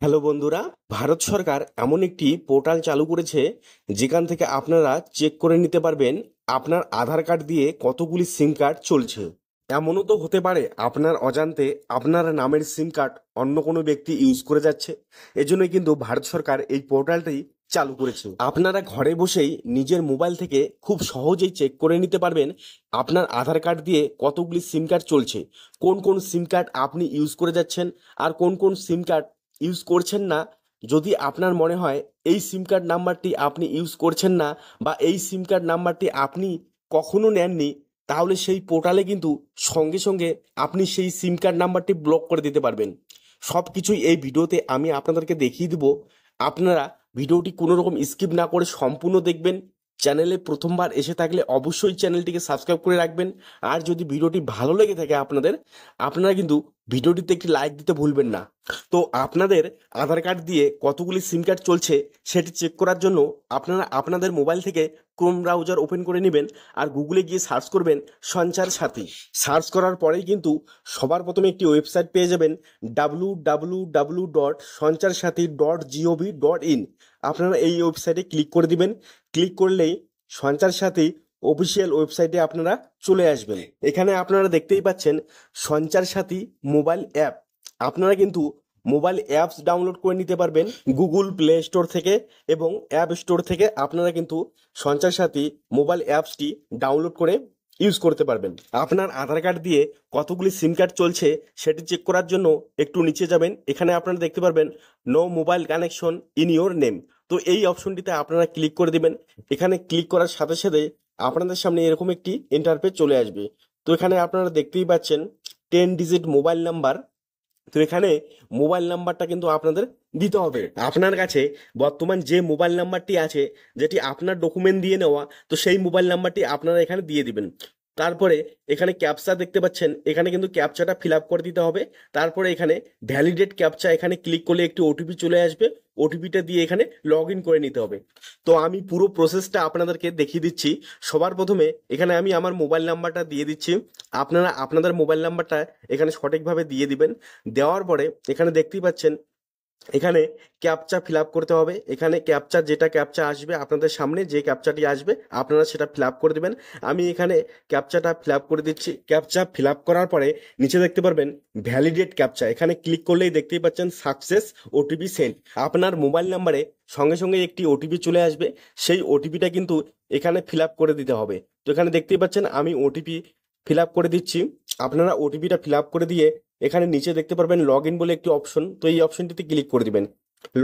Hello বন্ধুরা, ভারত সরকার এমন একটি পোর্টাল চালু করেছে যেখান থেকে আপনারা চেক করে নিতে পারবেন আপনার আধার কার্ড দিয়ে কতগুলি সিম কার্ড চলছে। এমনও তো হতে পারে আপনার অজান্তে আপনার নামের সিম কার্ড অন্য কোনো ব্যক্তি ইউজ করে যাচ্ছে। এজন্যই কিন্তু ভারত সরকার এই পোর্টালটি চালু করেছে। আপনারা ঘরে বসেই নিজের মোবাইল থেকে খুব সহজেই চেক করে নিতে পারবেন আপনার আধার কার্ড দিয়ে কতগুলি সিম কার্ড চলছে, কোন কোন সিম কার্ড আপনি ইউজ করে যাচ্ছেন আর কোন কোন সিম কার্ড ইউজ করছেন না। যদি আপনার মনে হয় এই সিম কার্ড নাম্বারটি আপনি ইউজ করছেন না বা এই সিম কার্ড নাম্বারটি আপনি কখনো নেননি, তাহলে সেই পোর্টালে কিন্তু সঙ্গে সঙ্গে আপনি সেই সিম কার্ড নাম্বারটি ব্লক করে দিতে পারবেন। সব কিছুই এই ভিডিওতে আমি আপনাদেরকে দেখিয়ে দিব। আপনারা ভিডিওটি কোনো রকম স্কিপ না করে সম্পূর্ণ দেখবেন। চ্যানেলে প্রথমবার এসে থাকলে অবশ্যই চ্যানেলটিকে সাবস্ক্রাইব করে রাখবেন। আর যদি ভিডিওটি ভালো লেগে থাকে আপনারা কিন্তু ভিডিওটিতে একটি লাইক দিতে ভুলবেন না। তো আপনাদের আধার কার্ড দিয়ে কতগুলি সিম কার্ড চলছে সেটি চেক করার জন্য আপনারা আপনাদের মোবাইল থেকে ক্রোম ব্রাউজার ওপেন করে নেবেন আর গুগলে গিয়ে সার্চ করবেন সঞ্চার সাথী। সার্চ করার পরেই কিন্তু সবার প্রথমে একটি ওয়েবসাইট পেয়ে যাবেন www.sancharsathi.gov.in। আপনারা এই ওয়েবসাইটে ক্লিক করে দিবেন। ক্লিক করলেই সঞ্চার সাথী অফিসিয়াল ওয়েবসাইটে আপনারা চলে আসবেন। এখানে আপনারা দেখতেই পাচ্ছেন সঞ্চার সাথী মোবাইল অ্যাপ। আপনারা কিন্তু মোবাইল অ্যাপস ডাউনলোড করে নিতে পারবেন গুগল প্লে স্টোর থেকে এবং অ্যাপ স্টোর থেকে। আপনারা কিন্তু সঞ্চার সাথী মোবাইল অ্যাপসটি ডাউনলোড করে ইউজ করতে পারবেন। আপনার আধার কার্ড দিয়ে কতগুলি সিম কার্ড চলছে সেটি চেক করার জন্য একটু নিচে যাবেন। এখানে আপনারা দেখতে পারবেন no mobile connection in your name. তো এই অপশনটিতে আপনারা ক্লিক করে দিবেন। এখানে ক্লিক করার সাথে সাথে আপনাদের সামনে এরকম একটি ইন্টারফেস চলে আসবে। তো এখানে আপনারা দেখতেই পাচ্ছেন 10 ডিজিট মোবাইল নাম্বার। তো এখানে মোবাইল নাম্বারটা কিন্তু আপনাদের দিতে হবে। আপনার কাছে বর্তমান যে মোবাইল নাম্বারটি আছে, যেটি আপনার ডকুমেন্ট দিয়ে নেওয়া, তো সেই মোবাইল নাম্বারটি আপনারা এখানে দিয়ে দিবেন। তারপরে এখানে ক্যাপচা দেখতে পাচ্ছেন, এখানে কিন্তু ক্যাপচাটা ফিল আপ করে দিতে হবে। তারপরে এখানে ভ্যালিডেট ক্যাপচা এখানে ক্লিক করলে একটি ওটিপি চলে আসবে। ওটিপিটা দিয়ে এখানে লগ ইন করে নিতে হবে। তো আমি পুরো প্রসেসটা আপনাদেরকে দেখিয়ে দিচ্ছি। সবার প্রথমে এখানে আমি আমার মোবাইল নাম্বারটা দিয়ে দিচ্ছি। আপনারা আপনাদের মোবাইল নাম্বারটা এখানে সঠিকভাবে দিয়ে দিবেন। দেওয়ার পরে এখানে দেখতেই পাচ্ছেন এখানে ক্যাপচা ফিল আপ করতে হবে। এখানে যেটা ক্যাপচা আসবে আপনাদের সামনে, যে ক্যাপচাটি আসবে আপনারা সেটা ফিল আপ করে দেবেন। আমি এখানে ক্যাপচাটা ফিল আপ করে দিচ্ছি। ক্যাপচা ফিল আপ করার পরে নিচে দেখতে পারবেন ভ্যালিডেট ক্যাপচা। এখানে ক্লিক করলেই দেখতেই পাচ্ছেন সাকসেস ওটিপি সেন্ড। আপনার মোবাইল নাম্বারে সঙ্গে সঙ্গে একটি ওটিপি চলে আসবে। সেই ওটিপিটা কিন্তু এখানে ফিল আপ করে দিতে হবে। তো এখানে দেখতেই পাচ্ছেন আমি ওটিপি ফিল আপ করে দিচ্ছি। আপনারা ওটিপিটা ফিল আপ করে দিয়ে এখানে নিচে দেখতে পারবেন লগ ইন বলে একটি অপশন, তো এই অপশনটিতে ক্লিক করে দিবেন।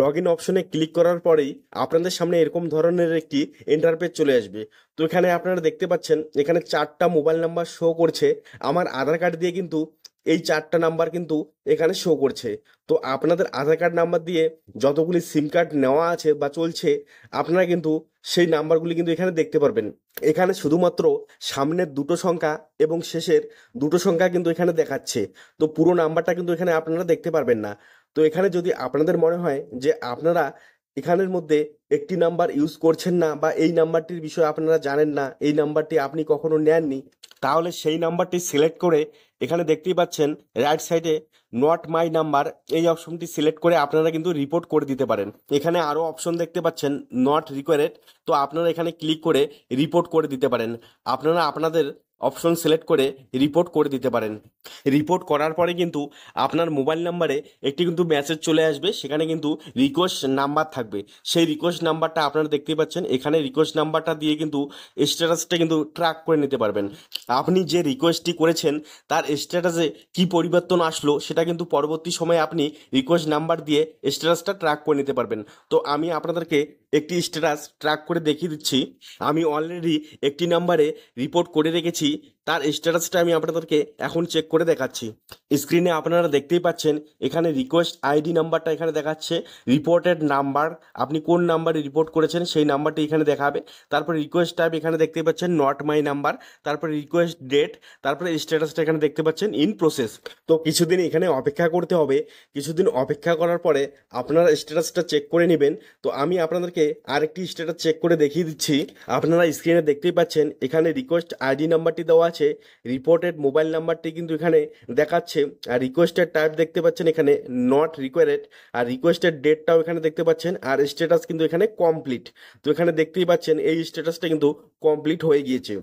লগ ইন অপশনে ক্লিক করার পরেই আপনাদের সামনে এরকম ধরনের একটি ইন্টারফেস চলে আসবে। তো এখানে আপনারা দেখতে পাচ্ছেন এখানে 4টা মোবাইল নাম্বার শো করছে। আমার আধার কার্ড দিয়ে কিন্তু এই 4টা নাম্বার কিন্তু এখানে শো করছে। তো আপনাদের আধার কার্ড নাম্বার দিয়ে যতগুলি সিম কার্ড নেওয়া আছে বা চলছে, আপনারা কিন্তু সেই নাম্বারগুলি কিন্তু এখানে দেখতে পারবেন। এখানে শুধুমাত্র সামনের দুটো সংখ্যা এবং শেষের দুটো সংখ্যা কিন্তু এখানে দেখাচ্ছে। তো পুরো নাম্বারটা কিন্তু এখানে আপনারা দেখতে পারবেন না। তো এখানে যদি আপনাদের মনে হয় যে আপনারা এখানের মধ্যে একটি নাম্বার ইউজ করছেন না বা এই নাম্বারটির বিষয়ে আপনারা জানেন না, এই নাম্বারটি আপনি কখনো নেননি, তাহলে সেই নাম্বারটি সিলেক্ট করে এখানে দেখতেই পাচ্ছেন রাইট সাইডে নট মাই নাম্বার, এই অপশনটি সিলেক্ট করে আপনারা কিন্তু রিপোর্ট করে দিতে পারেন। এখানে আরও অপশন দেখতে পাচ্ছেন নট রিকোয়ার্ড। তো আপনারা এখানে ক্লিক করে রিপোর্ট করে দিতে পারেন। আপনারা আপনাদের অপশন সিলেক্ট করে রিপোর্ট করে দিতে পারেন। রিপোর্ট করার পরে কিন্তু আপনার মোবাইল নাম্বারে একটি কিন্তু মেসেজ চলে আসবে। সেখানে কিন্তু রিকোয়েস্ট নাম্বার থাকবে। সেই রিকোয়েস্ট নাম্বারটা আপনারা দেখতেই পাচ্ছেন। এখানে রিকোয়েস্ট নাম্বারটা দিয়ে কিন্তু স্ট্যাটাসটা কিন্তু ট্র্যাক করে নিতে পারবেন। আপনি যে রিকোয়েস্টটি করেছেন তার স্ট্যাটাসে কি পরিবর্তন আসলো সেটা কিন্তু পরবর্তী সময়ে আপনি রিকোয়েস্ট নাম্বার দিয়ে স্ট্যাটাসটা ট্র্যাক করে নিতে পারবেন। তো আমি আপনাদেরকে একটি স্ট্যাটাস ট্র্যাক করে দেখিয়ে দিচ্ছি। আমি অলরেডি একটি নাম্বারে রিপোর্ট করে রেখেছি, তার স্ট্যাটাসটা আমি আপনাদেরকে এখন চেক করে দেখাচ্ছি। স্ক্রিনে আপনারা দেখতেই পাচ্ছেন এখানে রিকোয়েস্ট আইডি নাম্বারটা এখানে দেখাচ্ছে, রিপোর্টেড নাম্বার, আপনি কোন নাম্বারে রিপোর্ট করেছেন সেই নাম্বারটি এখানে দেখাবে। তারপরে রিকোয়েস্ট টাইপ এখানে দেখতেই পাচ্ছেন নট মাই নাম্বার, তারপরে রিকোয়েস্ট ডেট, তারপরে স্ট্যাটাসটা এখানে দেখতে পাচ্ছেন ইন প্রসেস। তো কিছুদিন এখানে অপেক্ষা করতে হবে। কিছুদিন অপেক্ষা করার পরে আপনারা স্ট্যাটাসটা চেক করে নেবেন। তো আমি আপনাদেরকে আরেকটি স্ট্যাটাস চেক করে দেখিয়ে দিচ্ছি। আপনারা স্ক্রিনে দেখতেই পাচ্ছেন এখানে রিকোয়েস্ট আইডি নাম্বারটি দেওয়া আছে, আছে রিপোর্টেড মোবাইল নাম্বারটি কিন্তু এখানে দেখাচ্ছে, আর রিকোয়েস্টেড টাইপ দেখতে পাচ্ছেন এখানে নট রিকোয়ারেড, আর রিকোয়েস্টেড ডেটটাও এখানে দেখতে পাচ্ছেন, আর স্ট্যাটাস কিন্তু এখানে কমপ্লিট। তো এখানে দেখতেই পাচ্ছেন এই স্ট্যাটাসটা কিন্তু কমপ্লিট হয়ে গিয়েছে।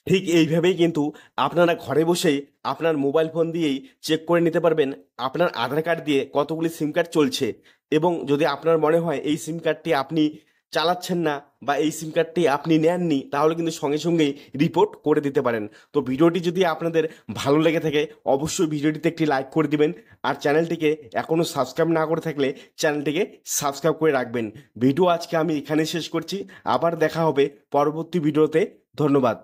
ঠিক এইভাবেই কিন্তু আপনারা ঘরে বসেই আপনার মোবাইল ফোন দিয়েই চেক করে নিতে পারবেন আপনার আধার কার্ড দিয়ে কতগুলি সিম কার্ড চলছে, এবং যদি আপনার মনে হয় এই সিম কার্ডটি আপনি চালাচ্ছেন না বা এই সিম কার্ডটি আপনি নেননি, তাহলে কিন্তু সঙ্গে সঙ্গেই রিপোর্ট করে দিতে পারেন। তো ভিডিওটি যদি আপনাদের ভালো লেগে থাকে অবশ্যই ভিডিওটিতে একটি লাইক করে দিবেন, আর চ্যানেলটিকে এখনও সাবস্ক্রাইব না করে থাকলে চ্যানেলটিকে সাবস্ক্রাইব করে রাখবেন। ভিডিও আজকে আমি এখানে শেষ করছি, আবার দেখা হবে পরবর্তী ভিডিওতে। ধন্যবাদ।